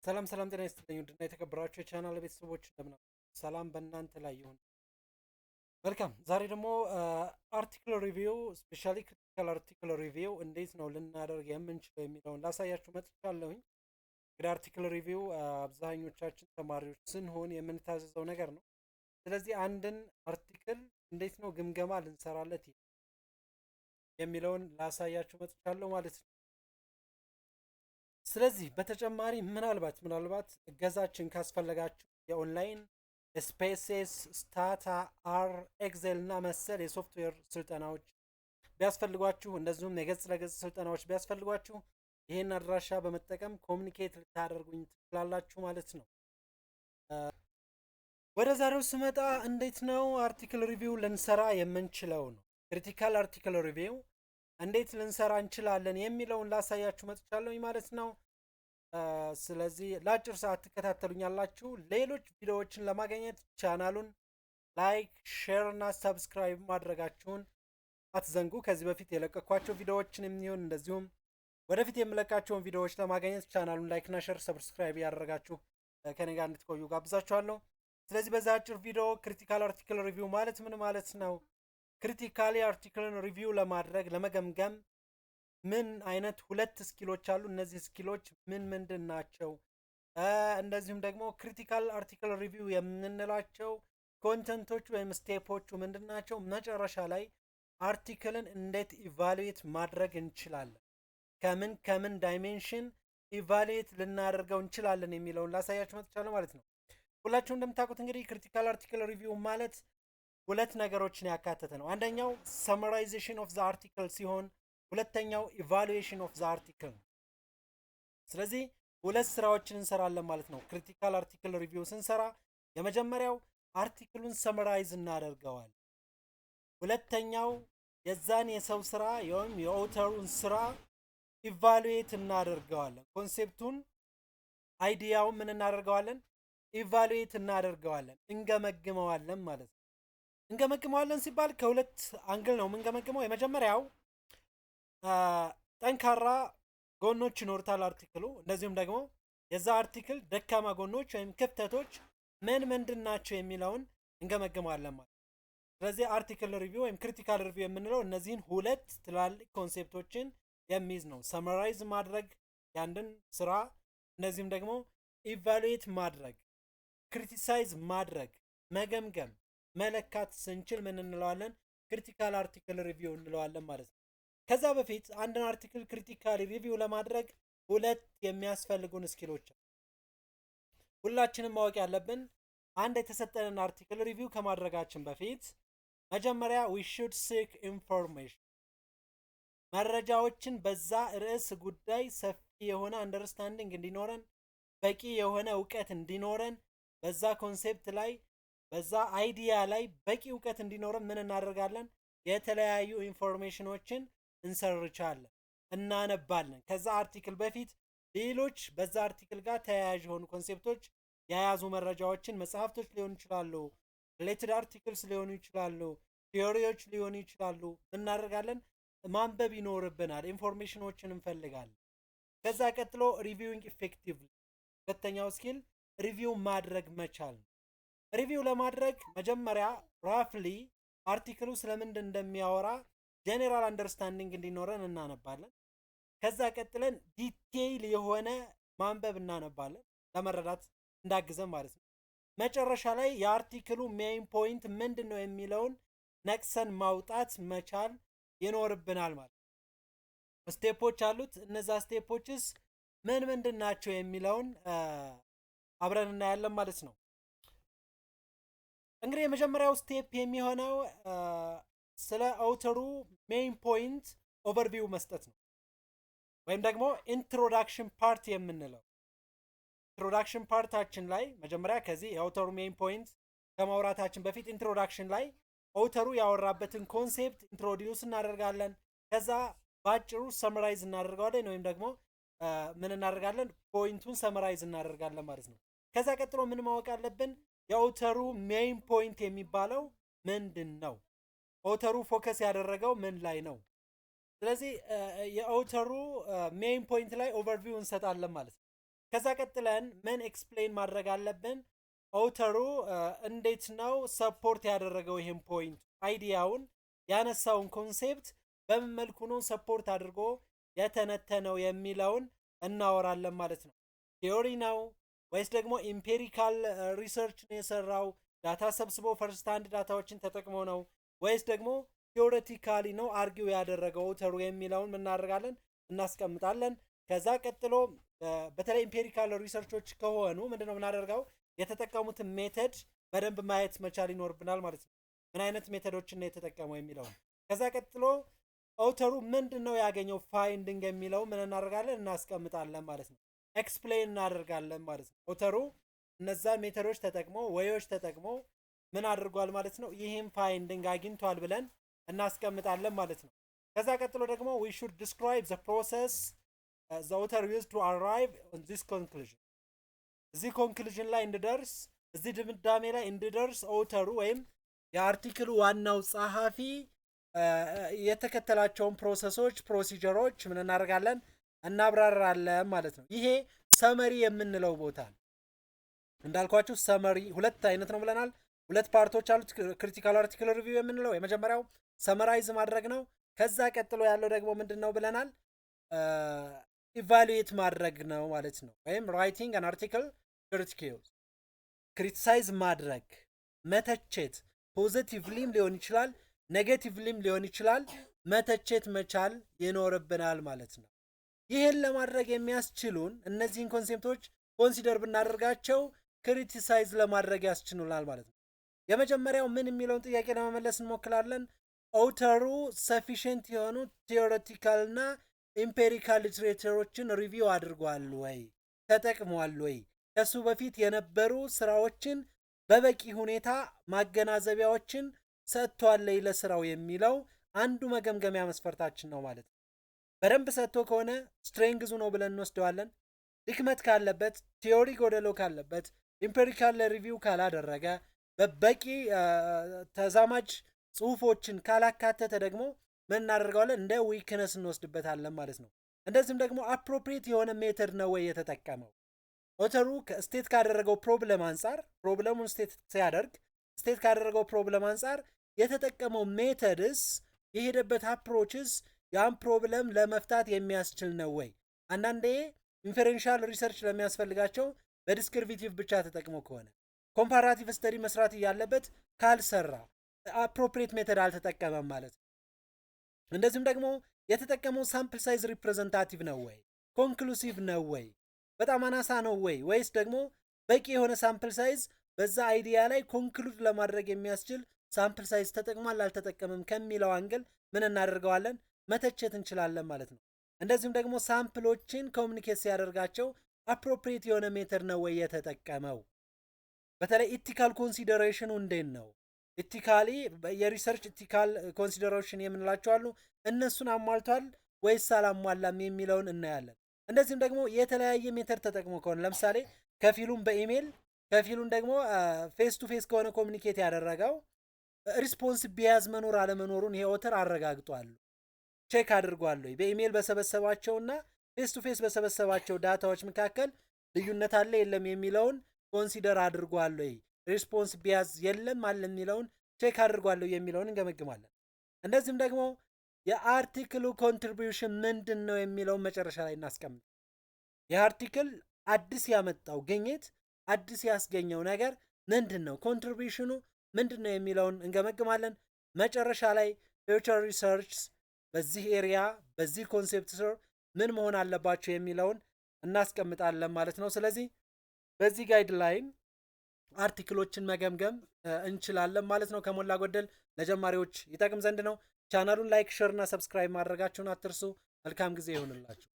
ሰላም ጤና ይስጥልኝ ውድና የተከበራችሁ የቻናል ቤተሰቦች እንደምን ሰላም በእናንተ ላይ ይሁን። መልካም ዛሬ ደግሞ አርቲክል ሪቪው ስፔሻሊ ክሪቲካል አርቲክል ሪቪው እንዴት ነው ልናደርግ የምንችለው የሚለውን ላሳያችሁ መጥቻለሁኝ። እንግዲህ አርቲክል ሪቪው አብዛኞቻችን ተማሪዎች ስንሆን የምንታዘዘው ነገር ነው። ስለዚህ አንድን አርቲክል እንዴት ነው ግምገማ ልንሰራለት የሚለውን ላሳያችሁ መጥቻለሁ ማለት ነው። ስለዚህ በተጨማሪ ምናልባት እገዛችን ካስፈለጋችሁ የኦንላይን ስፔስስ፣ ስታታ፣ አር፣ ኤክሴል እና መሰል የሶፍትዌር ስልጠናዎች ቢያስፈልጓችሁ እንደዚሁም የገጽ ለገጽ ስልጠናዎች ቢያስፈልጓችሁ ይህን አድራሻ በመጠቀም ኮሚኒኬት ልታደርጉኝ ትችላላችሁ ማለት ነው። ወደ ዛሬው ስመጣ እንዴት ነው አርቲክል ሪቪው ልንሰራ የምንችለው ነው። ክሪቲካል አርቲክል ሪቪው እንዴት ልንሰራ እንችላለን የሚለውን ላሳያችሁ መጥቻለሁ ማለት ነው። ስለዚህ ለአጭር ሰዓት ትከታተሉኛላችሁ። ሌሎች ቪዲዮዎችን ለማግኘት ቻናሉን ላይክ፣ ሼር እና ሰብስክራይብ ማድረጋችሁን አትዘንጉ። ከዚህ በፊት የለቀኳቸው ቪዲዮዎችን የሚሆን እንደዚሁም ወደፊት የምለቃቸውን ቪዲዮዎች ለማግኘት ቻናሉን ላይክ እና ሼር ሰብስክራይብ ያደረጋችሁ ከኔ ጋር እንድትቆዩ ጋብዛችኋለሁ። ስለዚህ በዛ አጭር ቪዲዮ ክሪቲካል አርቲክል ሪቪው ማለት ምን ማለት ነው፣ ክሪቲካሊ አርቲክልን ሪቪው ለማድረግ ለመገምገም ምን አይነት ሁለት ስኪሎች አሉ፣ እነዚህ ስኪሎች ምንድን ናቸው፣ እንደዚሁም ደግሞ ክሪቲካል አርቲክል ሪቪው የምንላቸው ኮንተንቶቹ ወይም ስቴፖቹ ምንድን ናቸው፣ መጨረሻ ላይ አርቲክልን እንዴት ኢቫሉዌት ማድረግ እንችላለን፣ ከምን ዳይሜንሽን ኢቫሉዌት ልናደርገው እንችላለን የሚለውን ላሳያችሁ መጥቻለሁ ማለት ነው። ሁላችሁም እንደምታውቁት እንግዲህ ክሪቲካል አርቲክል ሪቪው ማለት ሁለት ነገሮችን ያካተተ ነው። አንደኛው ሰመራይዜሽን ኦፍ ዘ አርቲክል ሲሆን ሁለተኛው ኢቫሉዌሽን ኦፍ ዘ አርቲክል። ስለዚህ ሁለት ስራዎችን እንሰራለን ማለት ነው። ክሪቲካል አርቲክል ሪቪው ስንሰራ የመጀመሪያው አርቲክሉን ሰመራይዝ እናደርገዋል። ሁለተኛው የዛን የሰው ስራ ወይም የኦተሩን ስራ ኢቫሉዌት እናደርገዋለን። ኮንሴፕቱን አይዲያውን ምን እናደርገዋለን? ኢቫሉዌት እናደርገዋለን፣ እንገመግመዋለን ማለት ነው። እንገመግመዋለን ሲባል ከሁለት አንግል ነው የምንገመግመው። የመጀመሪያው ጠንካራ ጎኖች ይኖሩታል አርቲክሉ፣ እንደዚሁም ደግሞ የዛ አርቲክል ደካማ ጎኖች ወይም ክፍተቶች ምንድን ናቸው የሚለውን እንገመግመዋለን ማለት። ስለዚህ አርቲክል ሪቪው ወይም ክሪቲካል ሪቪው የምንለው እነዚህን ሁለት ትላልቅ ኮንሴፕቶችን የሚይዝ ነው። ሰመራይዝ ማድረግ ያንድን ስራ፣ እንደዚሁም ደግሞ ኢቫሉዌት ማድረግ፣ ክሪቲሳይዝ ማድረግ፣ መገምገም፣ መለካት ስንችል ምን እንለዋለን? ክሪቲካል አርቲክል ሪቪው እንለዋለን ማለት ነው። ከዛ በፊት አንድን አርቲክል ክሪቲካሊ ሪቪው ለማድረግ ሁለት የሚያስፈልጉን ስኪሎች ሁላችንም ማወቅ ያለብን። አንድ የተሰጠንን አርቲክል ሪቪው ከማድረጋችን በፊት መጀመሪያ we should seek information፣ መረጃዎችን በዛ ርዕስ ጉዳይ ሰፊ የሆነ አንደርስታንዲንግ እንዲኖረን፣ በቂ የሆነ እውቀት እንዲኖረን፣ በዛ ኮንሴፕት ላይ በዛ አይዲያ ላይ በቂ እውቀት እንዲኖረን ምን እናደርጋለን? የተለያዩ ኢንፎርሜሽኖችን እንሰርቻለን፣ እናነባለን። ከዛ አርቲክል በፊት ሌሎች በዛ አርቲክል ጋር ተያያዥ የሆኑ ኮንሴፕቶች የያዙ መረጃዎችን መጽሐፍቶች ሊሆኑ ይችላሉ፣ ሪሌትድ አርቲክልስ ሊሆኑ ይችላሉ፣ ቲዮሪዎች ሊሆኑ ይችላሉ። እናደርጋለን ማንበብ ይኖርብናል፣ ኢንፎርሜሽኖችን እንፈልጋለን። ከዛ ቀጥሎ ሪቪዊንግ ኢፌክቲቭሊ፣ ሁለተኛው ስኪል ሪቪው ማድረግ መቻል ነው። ሪቪው ለማድረግ መጀመሪያ ራፍሊ አርቲክሉ ስለምንድን እንደሚያወራ ጄኔራል አንደርስታንዲንግ እንዲኖረን እናነባለን። ከዛ ቀጥለን ዲቴይል የሆነ ማንበብ እናነባለን፣ ለመረዳት እንዳግዘን ማለት ነው። መጨረሻ ላይ የአርቲክሉ ሜይን ፖይንት ምንድን ነው የሚለውን ነቅሰን ማውጣት መቻል ይኖርብናል ማለት ነው። ስቴፖች አሉት። እነዛ ስቴፖችስ ምንድን ናቸው የሚለውን አብረን እናያለን ማለት ነው። እንግዲህ የመጀመሪያው ስቴፕ የሚሆነው ስለ አውተሩ ሜይን ፖይንት ኦቨርቪው መስጠት ነው፣ ወይም ደግሞ ኢንትሮዳክሽን ፓርት የምንለው። ኢንትሮዳክሽን ፓርታችን ላይ መጀመሪያ ከዚህ የአውተሩ ሜይን ፖይንት ከማውራታችን በፊት ኢንትሮዳክሽን ላይ አውተሩ ያወራበትን ኮንሴፕት ኢንትሮዲዩስ እናደርጋለን። ከዛ በአጭሩ ሰመራይዝ እናደርገዋለን፣ ወይም ደግሞ ምን እናደርጋለን? ፖይንቱን ሰመራይዝ እናደርጋለን ማለት ነው። ከዛ ቀጥሎ ምን ማወቅ አለብን? የአውተሩ ሜይን ፖይንት የሚባለው ምንድን ነው? ኦተሩ ፎከስ ያደረገው ምን ላይ ነው? ስለዚህ የአውተሩ ሜይን ፖይንት ላይ ኦቨርቪው እንሰጣለን ማለት ነው። ከዛ ቀጥለን ምን ኤክስፕሌን ማድረግ አለብን? ኦተሩ እንዴት ነው ሰፖርት ያደረገው ይህን ፖይንት አይዲያውን ያነሳውን ኮንሴፕት በምን መልኩ ነው ሰፖርት አድርጎ የተነተነው የሚለውን እናወራለን ማለት ነው። ቲዮሪ ነው ወይስ ደግሞ ኢምፔሪካል ሪሰርች ነው የሰራው? ዳታ ሰብስቦ ፈርስት ሃንድ ዳታዎችን ተጠቅሞ ነው ወይስ ደግሞ ቲዮሬቲካሊ ነው አርጊው ያደረገው ኦተሩ የሚለውን እናደርጋለን እናስቀምጣለን። ከዛ ቀጥሎ በተለይ ኢምፔሪካል ሪሰርቾች ከሆኑ ምንድነው የምናደርገው? የተጠቀሙትን ሜተድ በደንብ ማየት መቻል ይኖርብናል ማለት ነው። ምን አይነት ሜተዶችን ነው የተጠቀመው የሚለውን። ከዛ ቀጥሎ ኦተሩ ምንድነው ያገኘው ፋይንዲንግ የሚለው ምን እናደርጋለን? እናስቀምጣለን ማለት ነው። ኤክስፕሌን እናደርጋለን ማለት ነው። ኦተሩ እነዛን ሜተዶች ተጠቅሞ ወዮች ተጠቅሞ ምን አድርጓል ማለት ነው? ይህም ፋይንዲንግ አግኝቷል ብለን እናስቀምጣለን ማለት ነው። ከዛ ቀጥሎ ደግሞ we should describe the process the author used to arrive on this conclusion። እዚህ ኮንክሉዥን ላይ እንድደርስ እዚህ ድምዳሜ ላይ እንድደርስ ኦተሩ ወይም የአርቲክሉ ዋናው ጸሐፊ የተከተላቸውን ፕሮሰሶች ፕሮሲጀሮች ምን እናደርጋለን? እናብራራለን ማለት ነው። ይሄ ሰመሪ የምንለው ቦታ ነው። እንዳልኳችሁ ሰመሪ ሁለት አይነት ነው ብለናል። ሁለት ፓርቶች አሉት ክሪቲካል አርቲክል ሪቪው የምንለው። የመጀመሪያው ሰመራይዝ ማድረግ ነው። ከዛ ቀጥሎ ያለው ደግሞ ምንድነው ብለናል? ኢቫሉዌት ማድረግ ነው ማለት ነው። ወይም ራይቲንግ አን አርቲክል ክሪቲሳይዝ ማድረግ መተቸት፣ ፖዚቲቭሊም ሊሆን ይችላል ኔጌቲቭሊም ሊሆን ይችላል። መተቸት መቻል ይኖርብናል ማለት ነው። ይህን ለማድረግ የሚያስችሉን እነዚህን ኮንሴፕቶች ኮንሲደር ብናደርጋቸው ክሪቲሳይዝ ለማድረግ ያስችሉናል ማለት ነው። የመጀመሪያው ምን የሚለውን ጥያቄ ለመመለስ እንሞክራለን። ኦተሩ ሰፊሽንት የሆኑ ቲዮሬቲካል እና ኢምፔሪካል ሊትሬቸሮችን ሪቪው አድርጓል ወይ ተጠቅሟል ወይ? ከሱ በፊት የነበሩ ስራዎችን በበቂ ሁኔታ ማገናዘቢያዎችን ሰጥቷል ላይ ለስራው የሚለው አንዱ መገምገሚያ መስፈርታችን ነው ማለት ነው። በደንብ ሰጥቶ ከሆነ ስትሬንግዙ ነው ብለን እንወስደዋለን። ድክመት ካለበት፣ ቲዮሪ ጎደሎ ካለበት፣ ኢምፔሪካል ሪቪው ካላደረገ፣ በበቂ ተዛማጅ ጽሁፎችን ካላካተተ ደግሞ ምን እናደርገዋለን? እንደ ዊክነስ እንወስድበታለን ማለት ነው። እንደዚህም ደግሞ አፕሮፕሪየት የሆነ ሜተድ ነው ወይ የተጠቀመው? ኦተሩ ስቴት ካደረገው ፕሮብለም አንጻር ፕሮብለሙን ስቴት ካደረገው ፕሮብለም አንጻር የተጠቀመው ሜተድስ የሄደበት አፕሮችስ ያን ፕሮብለም ለመፍታት የሚያስችል ነው ወይ? አንዳንዴ ኢንፈረንሻል ሪሰርች ለሚያስፈልጋቸው በዲስክሪፕቲቭ ብቻ ተጠቅሞ ከሆነ ኮምፓራቲቭ ስተዲ መስራት እያለበት ካልሰራ አፕሮፕሪየት ሜተድ አልተጠቀመም ማለት ነው። እንደዚህም ደግሞ የተጠቀመው ሳምፕል ሳይዝ ሪፕሬዘንታቲቭ ነው ወይ? ኮንክሉሲቭ ነው ወይ? በጣም አናሳ ነው ወይ? ወይስ ደግሞ በቂ የሆነ ሳምፕል ሳይዝ በዛ አይዲያ ላይ ኮንክሉድ ለማድረግ የሚያስችል ሳምፕል ሳይዝ ተጠቅሟል አልተጠቀምም ከሚለው አንግል ምን እናደርገዋለን? መተቸት እንችላለን ማለት ነው። እንደዚህም ደግሞ ሳምፕሎችን ኮሚኒኬት ሲያደርጋቸው አፕሮፕሪየት የሆነ ሜተድ ነው ወይ የተጠቀመው? በተለይ ኢቲካል ኮንሲደሬሽኑ እንዴት ነው? ኢቲካሊ የሪሰርች ኢቲካል ኮንሲደሬሽን የምንላቸው አሉ። እነሱን አሟልቷል ወይስ አላሟላም የሚለውን እናያለን። እንደዚህም ደግሞ የተለያየ ሜተድ ተጠቅሞ ከሆነ ለምሳሌ ከፊሉም በኢሜል ከፊሉን ደግሞ ፌስ ቱ ፌስ ከሆነ ኮሚኒኬት ያደረገው ሪስፖንስ ቢያዝ መኖር አለመኖሩን ይሄ ኦተር አረጋግጧል፣ ቼክ አድርጓል ወይ? በኢሜል በሰበሰባቸውና ፌስ ቱ ፌስ በሰበሰባቸው ዳታዎች መካከል ልዩነት አለ የለም የሚለውን ኮንሲደር አድርጓል ወይ? ሪስፖንስ ቢያዝ የለም አለ የሚለውን ቼክ አድርጓል ወይ የሚለውን እንገመግማለን። እንደዚህም ደግሞ የአርቲክሉ ኮንትሪቢዩሽን ምንድን ነው የሚለውን መጨረሻ ላይ እናስቀምጥ። የአርቲክል አዲስ ያመጣው ግኝት አዲስ ያስገኘው ነገር ምንድን ነው? ኮንትሪቢዩሽኑ ምንድን ነው የሚለውን እንገመግማለን። መጨረሻ ላይ ፊውቸር ሪሰርች በዚህ ኤሪያ በዚህ ኮንሴፕት ስር ምን መሆን አለባቸው የሚለውን እናስቀምጣለን ማለት ነው። ስለዚህ በዚህ ጋይድላይን አርቲክሎችን መገምገም እንችላለን ማለት ነው። ከሞላ ጎደል ለጀማሪዎች ይጠቅም ዘንድ ነው። ቻናሉን ላይክ፣ ሼር እና ሰብስክራይብ ማድረጋችሁን አትርሱ። መልካም ጊዜ ይሁንላችሁ።